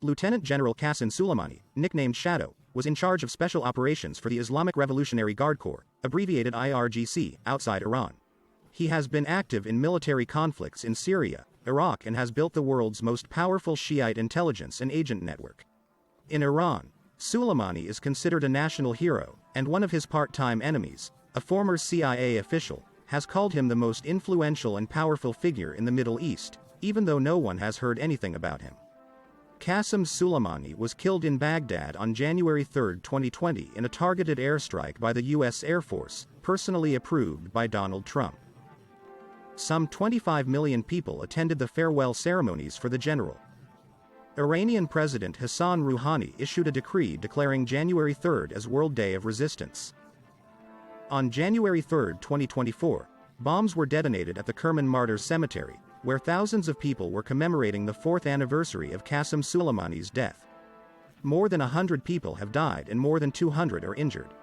Lieutenant General Qasem Soleimani, nicknamed Shadow, was in charge of special operations for the Islamic Revolutionary Guard Corps, abbreviated IRGC, outside Iran. He has been active in military conflicts in Syria, Iraq, and has built the world's most powerful Shiite intelligence and agent network. In Iran, Soleimani is considered a national hero, and one of his part-time enemies, a former CIA official, has called him the most influential and powerful figure in the Middle East, even though no one has heard anything about him. Qasem Soleimani was killed in Baghdad on January 3, 2020 in a targeted airstrike by the U.S. Air Force, personally approved by Donald Trump. Some 25 million people attended the farewell ceremonies for the general. Iranian President Hassan Rouhani issued a decree declaring January 3 as World Day of Resistance. On January 3, 2024, bombs were detonated at the Kerman Martyrs Cemetery, where thousands of people were commemorating the 4th anniversary of Qasem Soleimani's death. More than 100 people have died and more than 200 are injured.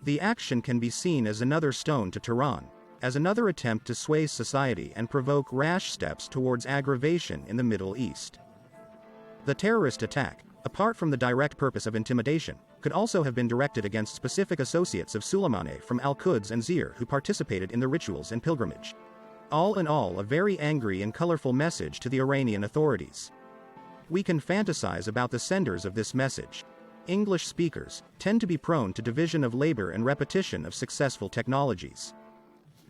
The action can be seen as another stone to Tehran, as another attempt to sway society and provoke rash steps towards aggravation in the Middle East. The terrorist attack, apart from the direct purpose of intimidation, could also have been directed against specific associates of Soleimani from Al-Quds and Zir who participated in the rituals and pilgrimage. All in all, a very angry and colorful message to the Iranian authorities. We can fantasize about the senders of this message. English speakers tend to be prone to division of labor and repetition of successful technologies.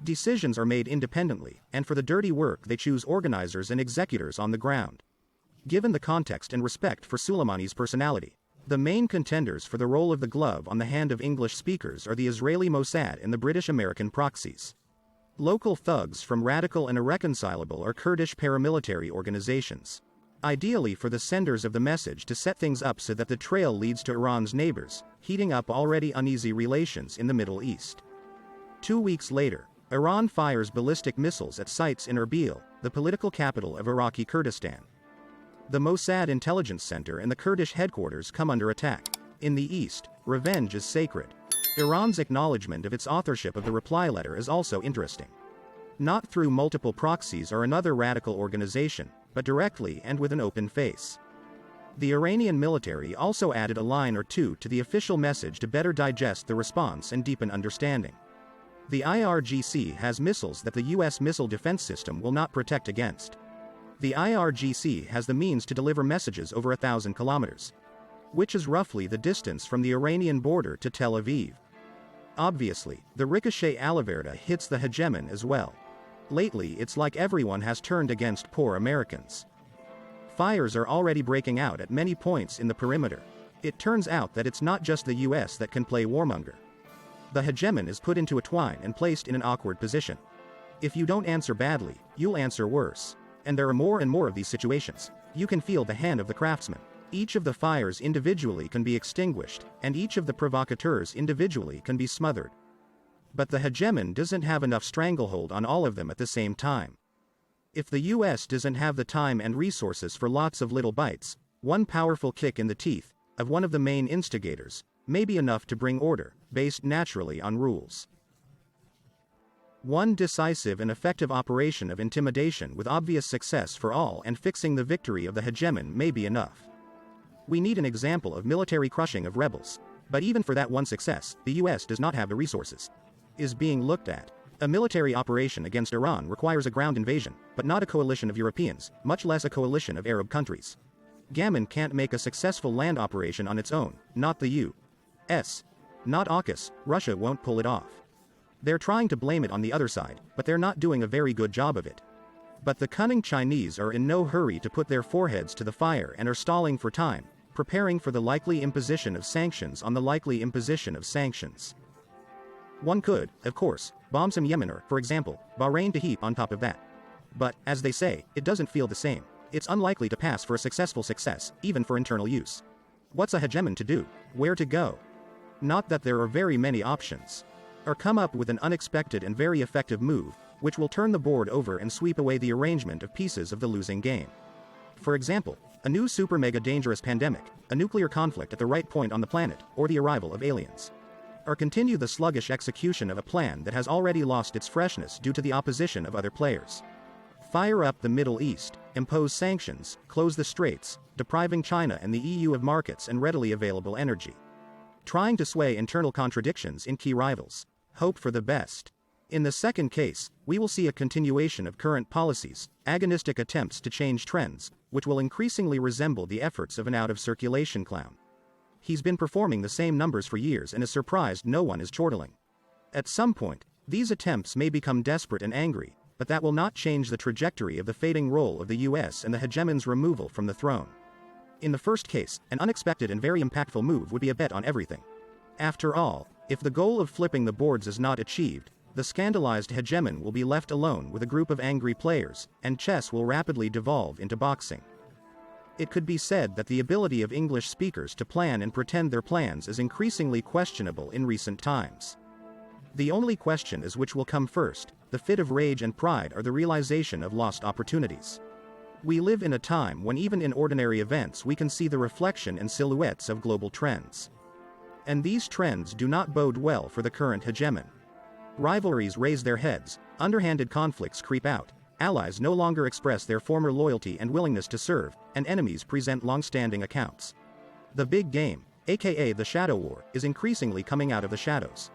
Decisions are made independently, and for the dirty work they choose organizers and executors on the ground. Given the context and respect for Soleimani's personality, the main contenders for the role of the glove on the hand of English speakers are the Israeli Mossad and the British-American proxies. Local thugs from radical and irreconcilable or Kurdish paramilitary organizations. Ideally for the senders of the message to set things up so that the trail leads to Iran's neighbors, heating up already uneasy relations in the Middle East. 2 weeks later, Iran fires ballistic missiles at sites in Erbil, the political capital of Iraqi Kurdistan. The Mossad Intelligence Center and the Kurdish headquarters come under attack. In the east, revenge is sacred. Iran's acknowledgement of its authorship of the reply letter is also interesting. Not through multiple proxies or another radical organization, but directly and with an open face. The Iranian military also added a line or two to the official message to better digest the response and deepen understanding. The IRGC has missiles that the U.S. missile defense system will not protect against. The IRGC has the means to deliver messages over 1,000 kilometers, which is roughly the distance from the Iranian border to Tel Aviv. Obviously, the ricochet Alaverda hits the hegemon as well. Lately, it's like everyone has turned against poor Americans. Fires are already breaking out at many points in the perimeter. It turns out that it's not just the US that can play warmonger. The hegemon is put into a twine and placed in an awkward position. If you don't answer badly, you'll answer worse. And there are more and more of these situations. You can feel the hand of the craftsman. Each of the fires individually can be extinguished, and each of the provocateurs individually can be smothered. But the hegemon doesn't have enough stranglehold on all of them at the same time. If the US doesn't have the time and resources for lots of little bites, one powerful kick in the teeth of one of the main instigators may be enough to bring order, based naturally on rules. One decisive and effective operation of intimidation with obvious success for all and fixing the victory of the hegemon may be enough. We need an example of military crushing of rebels. But even for that one success, the US does not have the resources. Is being looked at. A military operation against Iran requires a ground invasion, but not a coalition of Europeans, much less a coalition of Arab countries. Yemen can't make a successful land operation on its own, not the U.S. Not AUKUS, Russia won't pull it off. They're trying to blame it on the other side, but they're not doing a very good job of it. But the cunning Chinese are in no hurry to put their foreheads to the fire and are stalling for time, preparing for the likely imposition of sanctions on the likely imposition of sanctions. One could, of course, bomb some Yemen or, for example, Bahrain to heap on top of that. But, as they say, it doesn't feel the same. It's unlikely to pass for a successful success, even for internal use. What's a hegemon to do? Where to go? Not that there are very many options. Or come up with an unexpected and very effective move, which will turn the board over and sweep away the arrangement of pieces of the losing game. For example, a new super mega dangerous pandemic, a nuclear conflict at the right point on the planet, or the arrival of aliens. Or continue the sluggish execution of a plan that has already lost its freshness due to the opposition of other players. fire up the Middle East, impose sanctions, close the straits, depriving China and the EU of markets and readily available energy. Trying to sway internal contradictions in key rivals. Hope for the best. In the second case, we will see a continuation of current policies, agonistic attempts to change trends, which will increasingly resemble the efforts of an out-of-circulation clown. He's been performing the same numbers for years and is surprised no one is chortling. At some point, these attempts may become desperate and angry, but that will not change the trajectory of the fading role of the US and the hegemon's removal from the throne. In the first case, an unexpected and very impactful move would be a bet on everything. After all, if the goal of flipping the boards is not achieved, the scandalized hegemon will be left alone with a group of angry players, and chess will rapidly devolve into boxing. It could be said that the ability of English speakers to plan and pretend their plans is increasingly questionable in recent times. The only question is which will come first, the fit of rage and pride or the realization of lost opportunities. We live in a time when even in ordinary events we can see the reflection and silhouettes of global trends. And these trends do not bode well for the current hegemon. Rivalries raise their heads, underhanded conflicts creep out, allies no longer express their former loyalty and willingness to serve, and enemies present long-standing accounts. The big game, aka the shadow war, is increasingly coming out of the shadows.